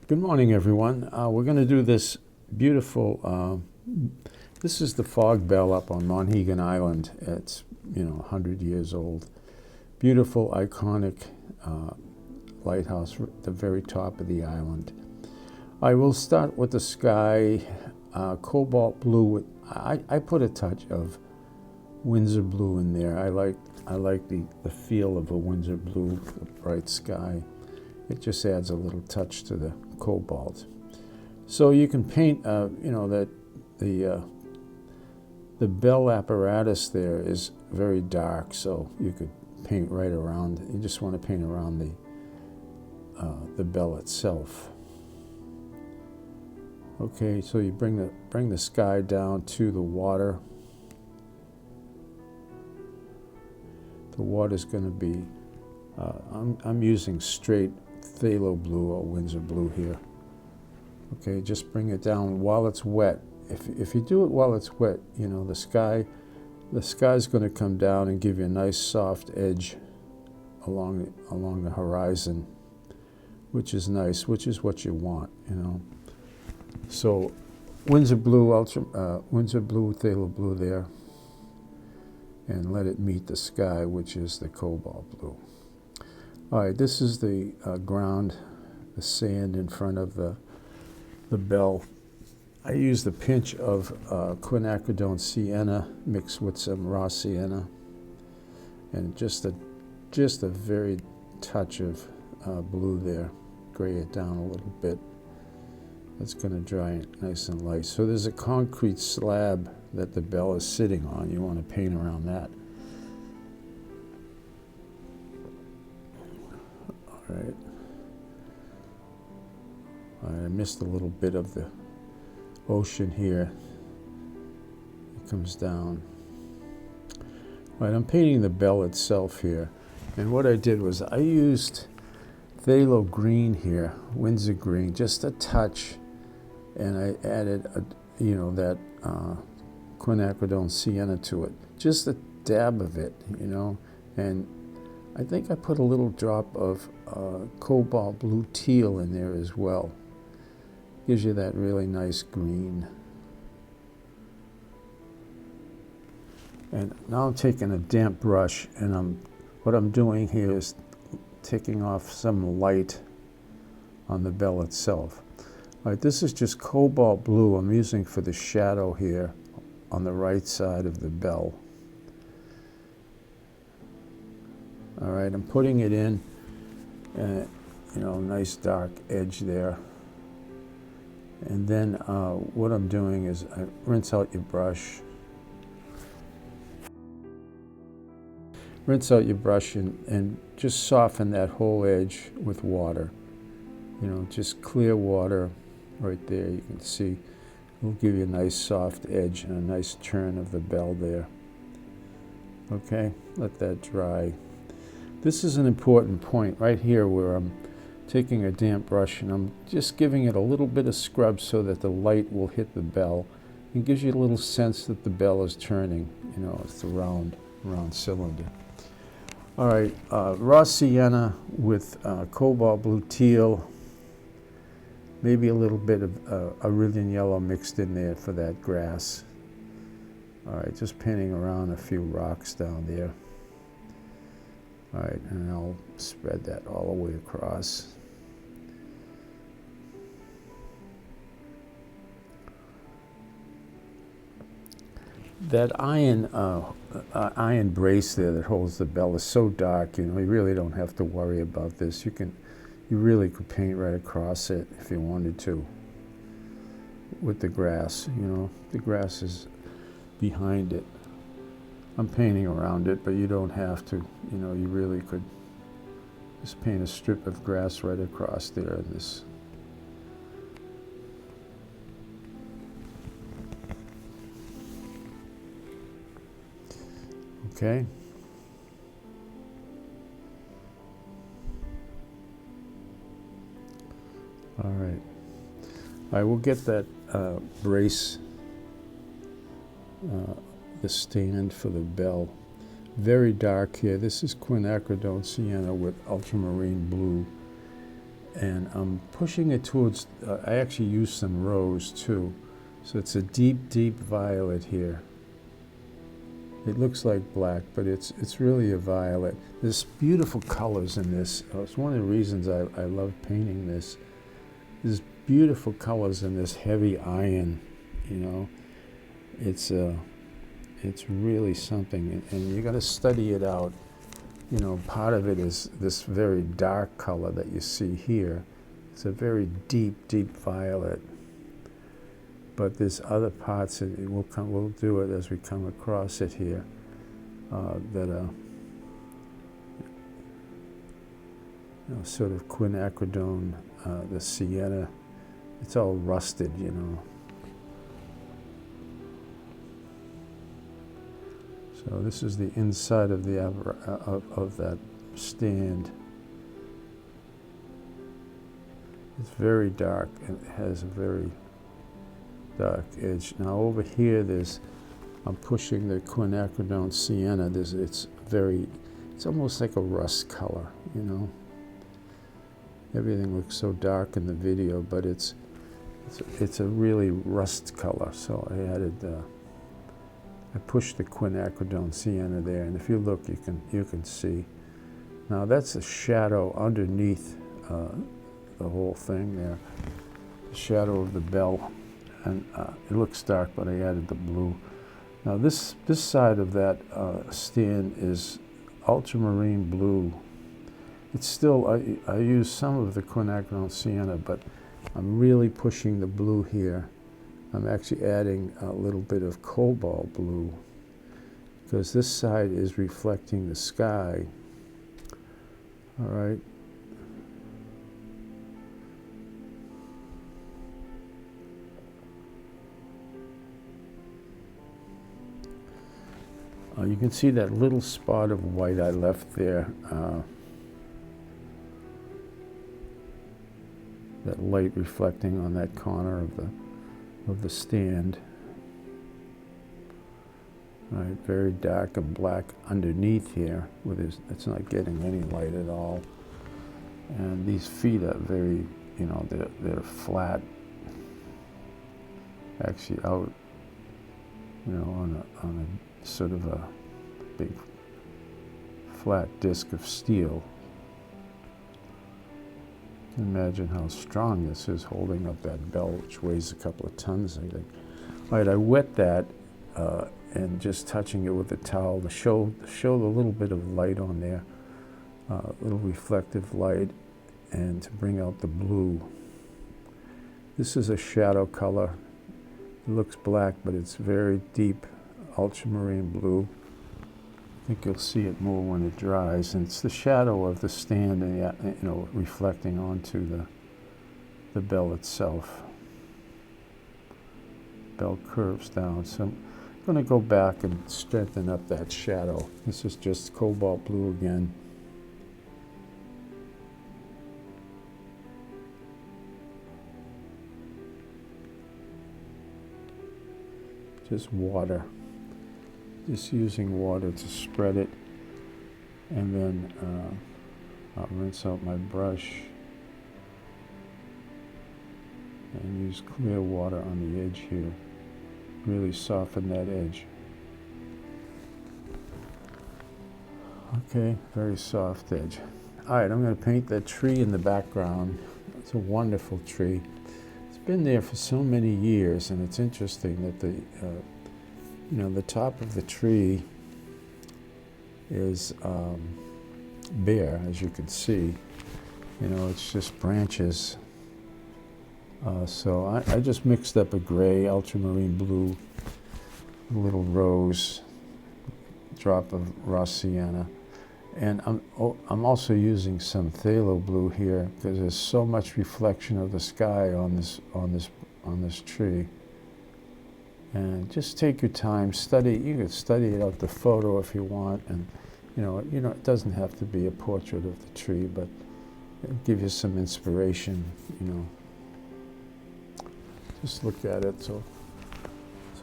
Good morning, everyone. We're going to do this beautiful, this is the fog bell up on Monhegan Island. It's, 100 years old. Beautiful, iconic lighthouse at the very top of the island. I will start with the sky, cobalt blue. I put a touch of Windsor blue in there. I like the feel of a Windsor blue, the bright sky. It just adds a little touch to the cobalt. So you can paint, that the bell apparatus there is very dark, so you could paint right around. You just want to paint around the bell itself. Okay, so you bring the sky down to the water. The water's going to be, I'm using straight phthalo blue or Windsor blue here. Okay, just bring it down while it's wet. If you do it while it's wet, the sky's going to come down and give you a nice soft edge along the horizon, which is nice, which is what you want, So Windsor blue, Windsor blue, phthalo blue there, and let it meet the sky, which is the cobalt blue. All right, this is the ground, the sand in front of the bell. I used a pinch of quinacridone sienna mixed with some raw sienna, and just a very touch of blue there. Gray it down a little bit. That's going to dry it nice and light. So there's a concrete slab that the bell is sitting on. You want to paint around that. All right. I missed a little bit of the ocean here. It comes down. All right, I'm painting the bell itself here. And what I did was I used phthalo green here, Windsor green, just a touch. And I added, that quinacridone sienna to it. Just a dab of it, And I think I put a little drop of cobalt blue teal in there as well. Gives you that really nice green. And now I'm taking a damp brush, and what I'm doing here is taking off some light on the bell itself. All right, this is just cobalt blue I'm using for the shadow here on the right side of the bell. All right, I'm putting it in, nice dark edge there. And then what I'm doing is I rinse out your brush. Rinse out your brush and just soften that whole edge with water. Just clear water right there. You can see it'll give you a nice soft edge and a nice turn of the bell there. Okay, let that dry. This is an important point right here where I'm taking a damp brush and I'm just giving it a little bit of scrub so that the light will hit the bell. It gives you a little sense that the bell is turning. It's a round cylinder. All right, raw sienna with cobalt blue teal, maybe a little bit of Aurelian yellow mixed in there for that grass. All right, just painting around a few rocks down there. All right, and I'll spread that all the way across. That iron brace there that holds the bell is so dark, you really don't have to worry about this. You really could paint right across it if you wanted to with the grass. The grass is behind it. I'm painting around it, but you don't have to. You really could just paint a strip of grass right across there. Okay. All right. I will get that brace, the stand for the bell. Very dark here. This is quinacridone sienna with ultramarine blue. And I'm pushing it towards, I actually use some rose too. So it's a deep, deep violet here. It looks like black, but it's really a violet. There's beautiful colors in this. It's one of the reasons I love painting this. There's beautiful colors in this heavy iron, you know. It's really something, and you got to study it out. You know, part of it is this very dark color that you see here. It's a very deep, deep violet. But there's other parts that we'll do it as we come across it here that are, you know, sort of quinacridone, the sienna. It's all rusted, you know. So this is the inside of the of that stand. It's very dark and it has a very dark edge. Now over here, I'm pushing the quinacridone sienna. It's almost like a rust color, you know. Everything looks so dark in the video, but it's a really rust color. So I pushed the quinacridone sienna there, and if you look, you can see. Now that's a shadow underneath the whole thing there, the shadow of the bell. And it looks dark, but I added the blue. Now this side of that stand is ultramarine blue. It's still, I use some of the quinacridone sienna, but I'm really pushing the blue here. I'm actually adding a little bit of cobalt blue because this side is reflecting the sky. All right. You can see that little spot of white I left there. That light reflecting on that corner of the stand. All right, very dark and black underneath here. It's not getting any light at all. And these feet are very, you know, they're flat. Actually out, you know, on a sort of a big flat disc of steel. Imagine how strong this is holding up that bell, which weighs a couple of tons, I think. All right, I wet that and just touching it with a towel to show the little bit of light on there, little reflective light, and to bring out the blue. This is a shadow color. It looks black, but it's very deep ultramarine blue. I think you'll see it more when it dries, and it's the shadow of the stand, and you know, reflecting onto the bell itself. Bell curves down, so I'm going to go back and strengthen up that shadow. This is just cobalt blue again. Just water. Just using water to spread it, and then I'll rinse out my brush and use clear water on the edge here. Really soften that edge. Okay, very soft edge. All right, I'm going to paint that tree in the background. It's a wonderful tree. It's been there for so many years, and it's interesting that you know, the top of the tree is bare, as you can see. You know, it's just branches. So I just mixed up a gray, ultramarine blue, a little rose, drop of raw sienna, and I'm also using some phthalo blue here because there's so much reflection of the sky on this tree. And just take your time, study. You can study it out the photo if you want, and you know, it doesn't have to be a portrait of the tree, but it'll give you some inspiration. You know, just look at it. So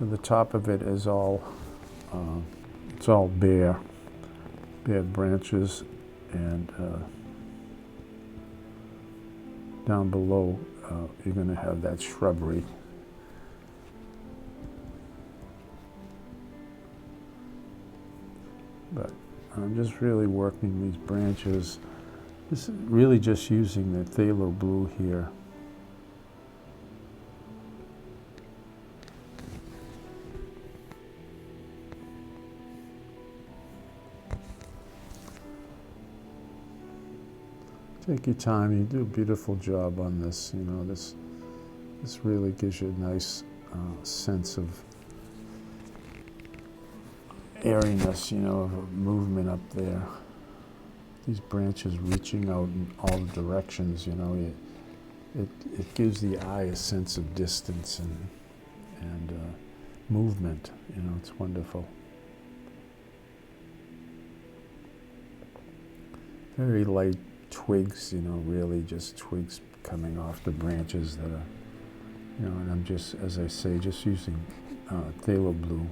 the top of it is all it's all bare branches, and down below, you're going to have that shrubbery. But I'm just really working these branches. This is really just using the phthalo blue here. Take your time. You do a beautiful job on this. You know, this really gives you a nice sense of airiness, you know, of movement up there. These branches reaching out in all the directions, you know, it gives the eye a sense of distance and movement. You know, it's wonderful. Very light twigs, you know, really just twigs coming off the branches that are, you know, and I'm just, as I say, just using phthalo blue.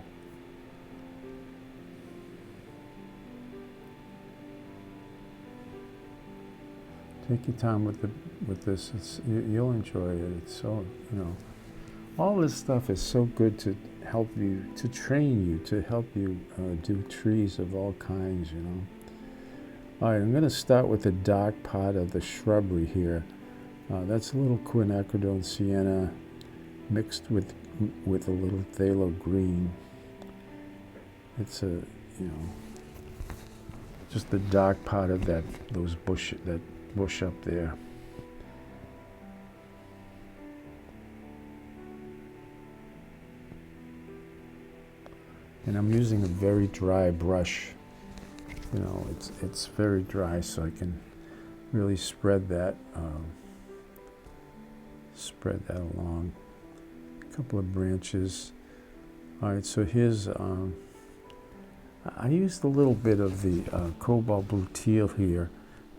Take your time with this. You'll enjoy it. It's so, you know, all this stuff is so good to help you, to train you, to help you do trees of all kinds, you know. All right, I'm going to start with the dark part of the shrubbery here. That's a little quinacridone sienna mixed with a little phthalo green. It's a, you know, just the dark part of that bush up there. And I'm using a very dry brush. You know, it's very dry, so I can really spread that along. A couple of branches. All right, so here's I used a little bit of the cobalt blue teal here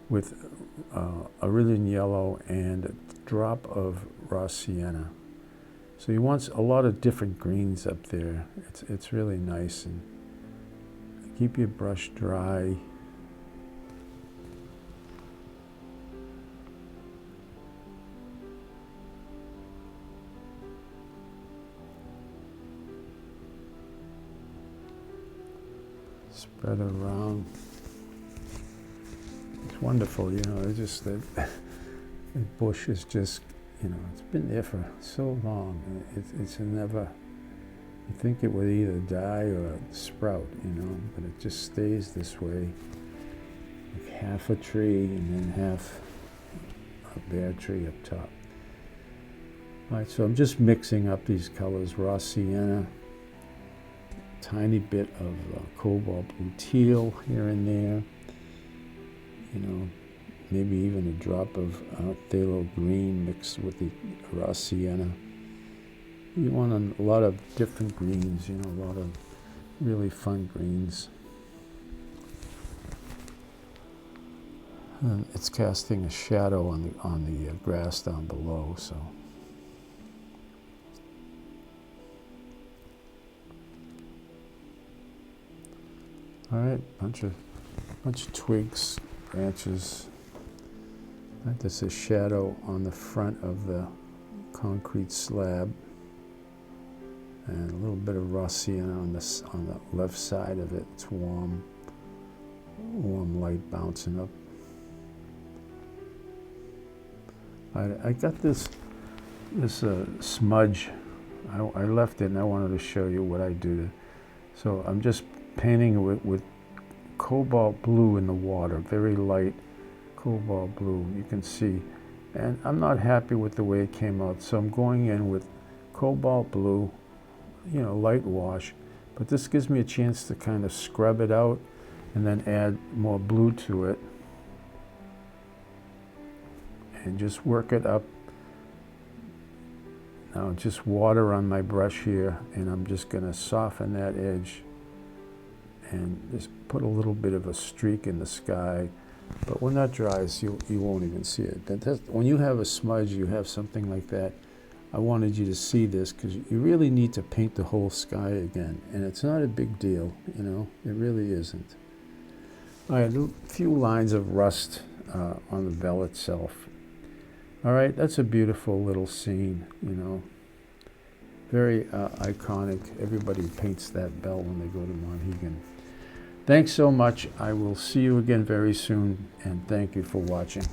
with Aurelian yellow and a drop of raw sienna. So you want a lot of different greens up there. It's really nice, and keep your brush dry. Spread it around. It's wonderful, you know. It's just that the bush is just, you know, it's been there for so long. It's never. You think it would either die or sprout, you know, but it just stays this way. Like half a tree and then half a bare tree up top. All right, so I'm just mixing up these colors: raw sienna, tiny bit of cobalt blue teal here and there. You know, maybe even a drop of phthalo green mixed with the raw sienna. You want a lot of different greens, you know, a lot of really fun greens. And it's casting a shadow on the grass down below, so. All right, bunch of twigs, branches. Right, there's a shadow on the front of the concrete slab, and a little bit of raw sienna on the left side of it. It's warm light bouncing up. I got this smudge. I left it, and I wanted to show you what I do. So I'm just painting it with cobalt blue in the water, very light cobalt blue. You can see, and I'm not happy with the way it came out. So I'm going in with cobalt blue, you know, light wash, but this gives me a chance to kind of scrub it out and then add more blue to it and just work it up. Now just water on my brush here, and I'm just going to soften that edge and just put a little bit of a streak in the sky. But when that dries, you won't even see it. When you have a smudge, you have something like that, I wanted you to see this, because you really need to paint the whole sky again. And it's not a big deal, you know, it really isn't. I had a few lines of rust on the bell itself. All right, that's a beautiful little scene, very iconic. Everybody paints that bell when they go to Monhegan. Thanks so much. I will see you again very soon, and thank you for watching.